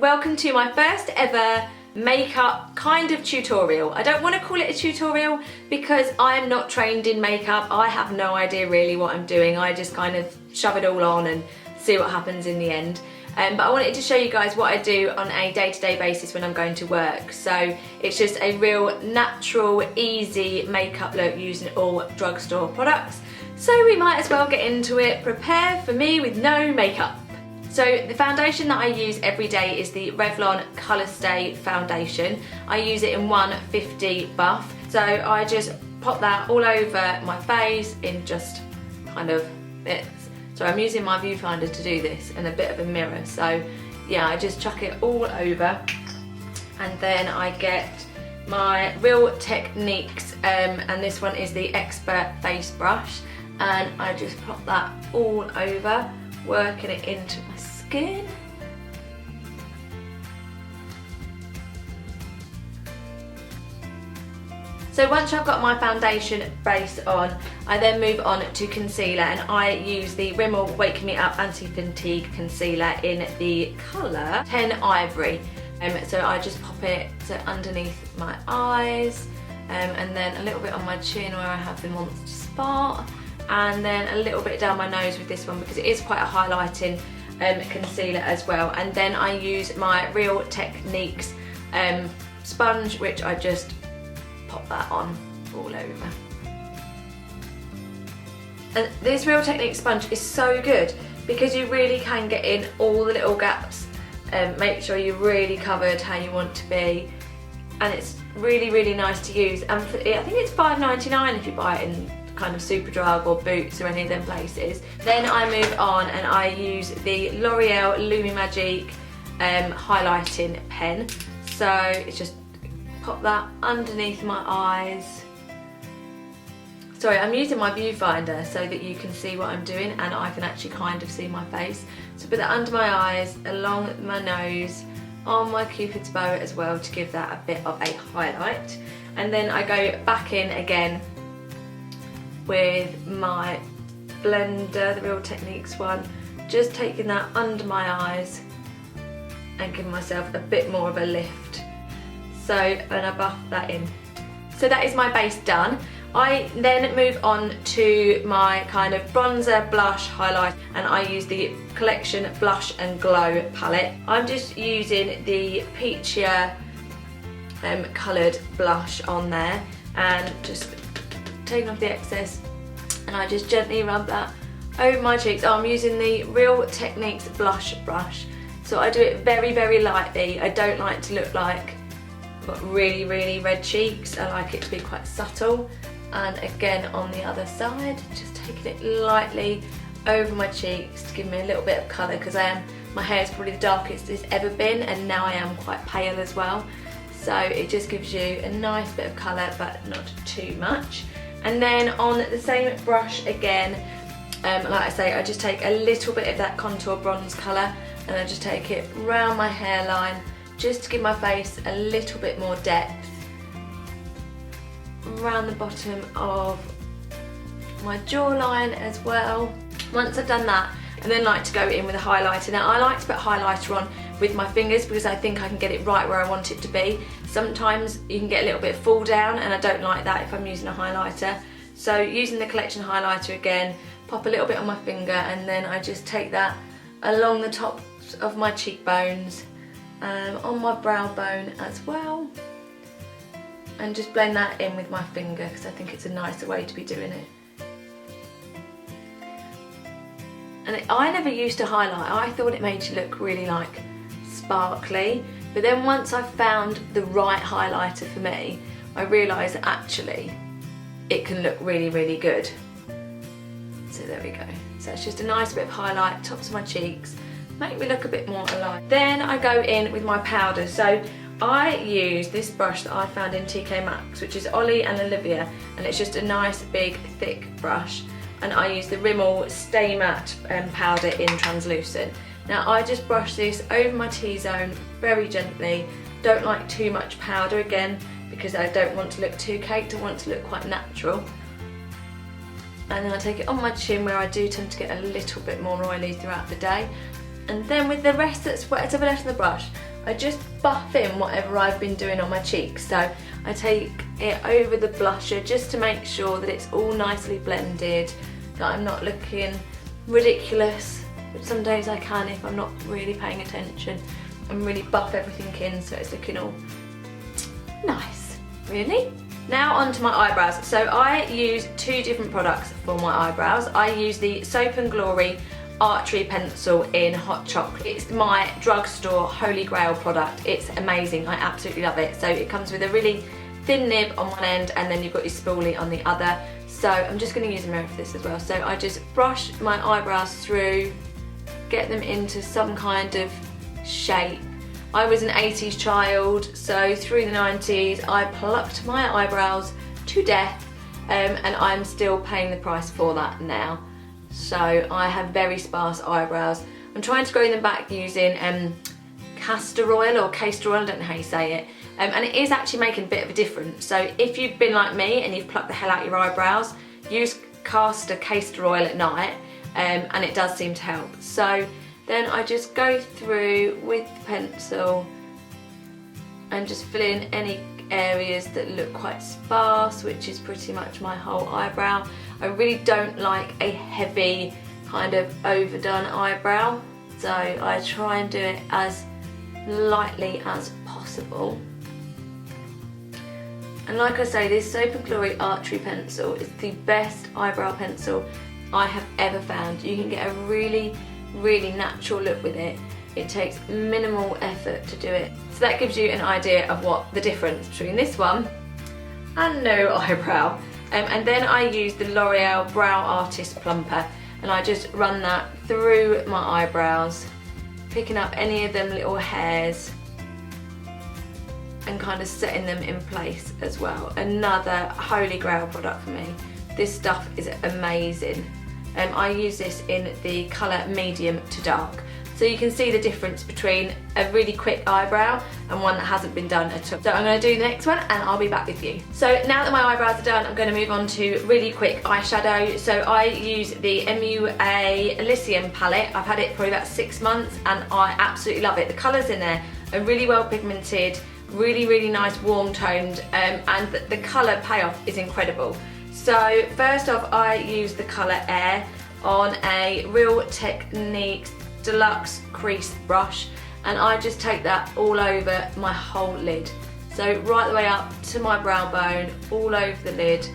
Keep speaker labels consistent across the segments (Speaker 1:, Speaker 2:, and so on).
Speaker 1: welcome to my first ever makeup kind of tutorial. I don't want to call it a tutorial because I am not trained in makeup. I have no idea really what I'm doing. I just kind of shove it all on and see what happens in the end. But I wanted to show you guys what I do on a day-to-day basis when I'm going to work. So it's just a real natural, easy makeup look using all drugstore products. So we might as well get into it. Prepare for me with no makeup. So the foundation that I use every day is the Revlon Colour Stay foundation. I use it in 150 buff. So I just pop that all over my face in just kind of bits. So I'm using my viewfinder to do this and a bit of a mirror. So yeah, I just chuck it all over, and then I get my Real Techniques, and this one is the Expert Face Brush, and I just pop that all over, working it into my skin. So once I've got my foundation base on, I then move on to concealer, and I use the Rimmel Wake Me Up Anti-Fatigue Concealer in the colour 10 Ivory. So I just pop it underneath my eyes, and then a little bit on my chin where I have the monster spot, and then a little bit down my nose with this one because it is quite a highlighting concealer as well. And then I use my Real Techniques sponge, which I just pop that on all over. And this Real Techniques sponge is so good because you really can get in all the little gaps and make sure you're really covered how you want to be, and it's really nice to use. And for, I think it's $5.99 if you buy it in kind of Superdrug or Boots or any of them places. Then I move on and I use the L'Oreal Lumi Magique highlighting pen. So it's just pop that underneath my eyes. Sorry, I'm using my viewfinder so that you can see what I'm doing and I can actually kind of see my face. So put that under my eyes, along my nose, on my Cupid's bow as well to give that a bit of a highlight. And then I go back in again with my blender, the Real Techniques one, just taking that under my eyes and giving myself a bit more of a lift. So, and I buff that in. So that is my base done. I then move on to my kind of bronzer, blush, highlight, and I use the Collection Blush and Glow palette. I'm just using the Peachier coloured blush on there and just taking off the excess, and I just gently rub that over my cheeks. Oh, I'm using the Real Techniques blush brush. So I do it very lightly. I don't like to look like I've got really red cheeks. I like it to be quite subtle. And again on the other side, just taking it lightly over my cheeks to give me a little bit of colour, because my hair is probably the darkest it's ever been, and now I am quite pale as well. So it just gives you a nice bit of colour but not too much. And then on the same brush again, like I say, I just take a little bit of that contour bronze colour and I just take it round my hairline just to give my face a little bit more depth, around the bottom of my jawline as well. Once I've done that, I then like to go in with a highlighter. Now I like to put highlighter on with my fingers because I think I can get it right where I want it to be. Sometimes you can get a little bit fall down and I don't like that if I'm using a highlighter. So using the Collection highlighter again, pop a little bit on my finger and then I just take that along the top of my cheekbones, on my brow bone as well, and just blend that in with my finger because I think it's a nicer way to be doing it. And I never used to highlight. I thought it made you look really like sparkly, but then once I found the right highlighter for me, I realised that actually it can look really good. So there we go. So it's just a nice bit of highlight, tops of my cheeks, make me look a bit more alive. Then I go in with my powder. So I use this brush that I found in TK Maxx, which is Ollie and Olivia, and it's just a nice big thick brush, and I use the Rimmel Stay Matte powder in translucent. Now I just brush this over my T-zone very gently. Don't like too much powder again because I don't want to look too caked, I want to look quite natural. And then I take it on my chin where I do tend to get a little bit more oily throughout the day. And then with the rest that's whatever left of the brush, I just buff in whatever I've been doing on my cheeks. So I take it over the blusher just to make sure that it's all nicely blended, that I'm not looking ridiculous, which some days I can if I'm not really paying attention, and really buff everything in so it's looking all nice, really. Now onto my eyebrows. So I use 2 different products for my eyebrows. I use the Soap & Glory Archery Pencil in Hot Chocolate. It's my Drugstore Holy Grail product. It's amazing, I absolutely love it. So it comes with a really thin nib on one end and then you've got your spoolie on the other. So I'm just going to use a mirror for this as well. So I just brush my eyebrows through, get them into some kind of shape. I was an 80s child, so through the 90s I plucked my eyebrows to death, and I'm still paying the price for that now. So I have very sparse eyebrows. I'm trying to grow them back using castor oil or castor oil, I don't know how you say it, and it is actually making a bit of a difference. So if you've been like me and you've plucked the hell out of your eyebrows, use castor oil at night, and it does seem to help. So then I just go through with the pencil and just fill in any areas that look quite sparse, which is pretty much my whole eyebrow. I really don't like a heavy kind of overdone eyebrow, so I try and do it as lightly as possible. And like I say, this Soap & Glory Archery Pencil is the best eyebrow pencil I have ever found. You can get a really natural look with it. It takes minimal effort to do it. So that gives you an idea of what the difference between this one and no eyebrow. And then I use the L'Oreal Brow Artist Plumper, and I just run that through my eyebrows, picking up any of them little hairs and kind of setting them in place as well. Another holy grail product for me. This stuff is amazing. I use this in the colour medium to dark. So you can see the difference between a really quick eyebrow and one that hasn't been done at all. So I'm going to do the next one and I'll be back with you. So now that my eyebrows are done, I'm going to move on to really quick eyeshadow. So I use the MUA Elysium palette. I've had it for about 6 months and I absolutely love it. The colours in there are really well pigmented, really nice warm toned, and the colour payoff is incredible. So first off, I use the colour Air on a Real Techniques Deluxe crease brush, and I just take that all over my whole lid. So right the way up to my brow bone, all over the lid,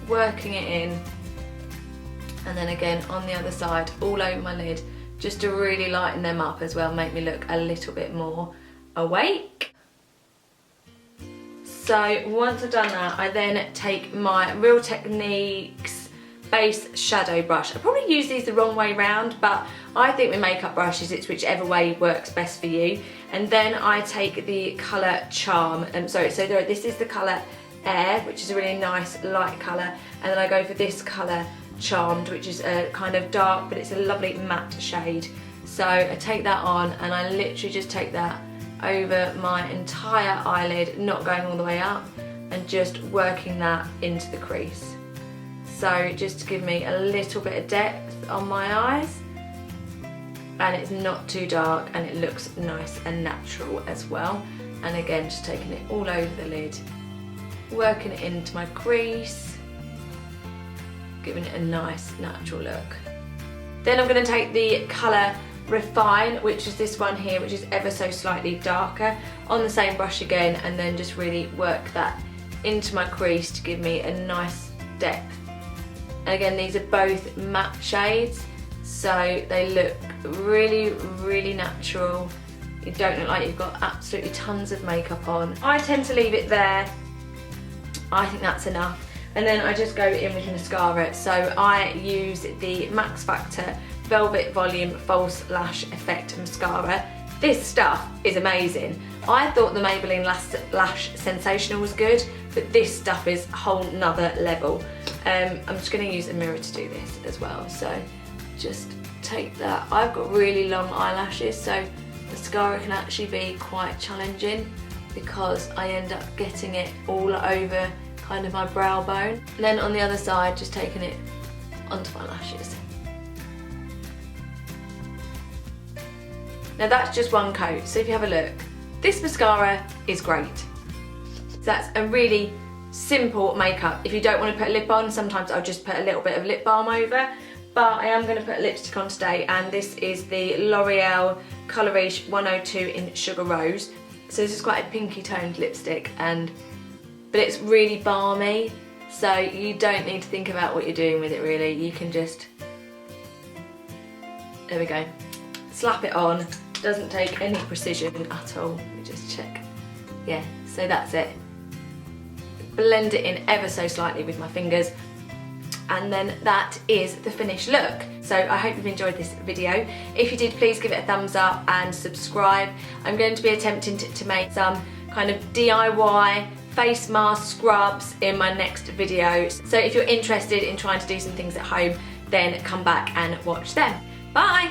Speaker 1: working it in, and then again on the other side, all over my lid, just to really lighten them up as well, make me look a little bit more awake. So once I've done that, I then take my Real Techniques base shadow brush. I probably use these the wrong way round, but I think with makeup brushes it's whichever way works best for you. And then I take the colour Charm, this is the colour Air, which is a really nice light colour, and then I go for this colour Charmed, which is a kind of dark, but it's a lovely matte shade. So I take that on and I literally just take that over my entire eyelid, not going all the way up, and just working that into the crease. So just to give me a little bit of depth on my eyes, and it's not too dark and it looks nice and natural as well. And again, just taking it all over the lid, working it into my crease, giving it a nice natural look. Then I'm going to take the colour Refine, which is this one here, which is ever so slightly darker, on the same brush again, and then just really work that into my crease to give me a nice depth. And again, these are both matte shades, so they look really natural. You don't look like you've got absolutely tons of makeup on. I tend to leave it there. I think that's enough. And then I just go in with mascara. So I use the Max Factor Velvet Volume False Lash Effect Mascara. This stuff is amazing. I thought the Maybelline Lash Sensational was good, but this stuff is a whole nother level. I'm just going to use a mirror to do this as well. So just take that. I've got really long eyelashes, so mascara can actually be quite challenging because I end up getting it all over kind of my brow bone. And then on the other side, just taking it onto my lashes. Now that's just one coat, so if you have a look, this mascara is great. So that's a really simple makeup. If you don't want to put a lip on, sometimes I'll just put a little bit of lip balm over, but I am going to put lipstick on today, and this is the L'Oreal Colourish 102 in Sugar Rose. So this is quite a pinky toned lipstick, but it's really balmy, so you don't need to think about what you're doing with it really. You can just, there we go, slap it on. Doesn't take any precision at all. Let me just check. Yeah, so that's it. Blend it in ever so slightly with my fingers, and then that is the finished look. So I hope you've enjoyed this video. If you did, please give it a thumbs up and subscribe. I'm going to be attempting to make some kind of DIY face mask scrubs in my next video. So if you're interested in trying to do some things at home, then come back and watch them. Bye!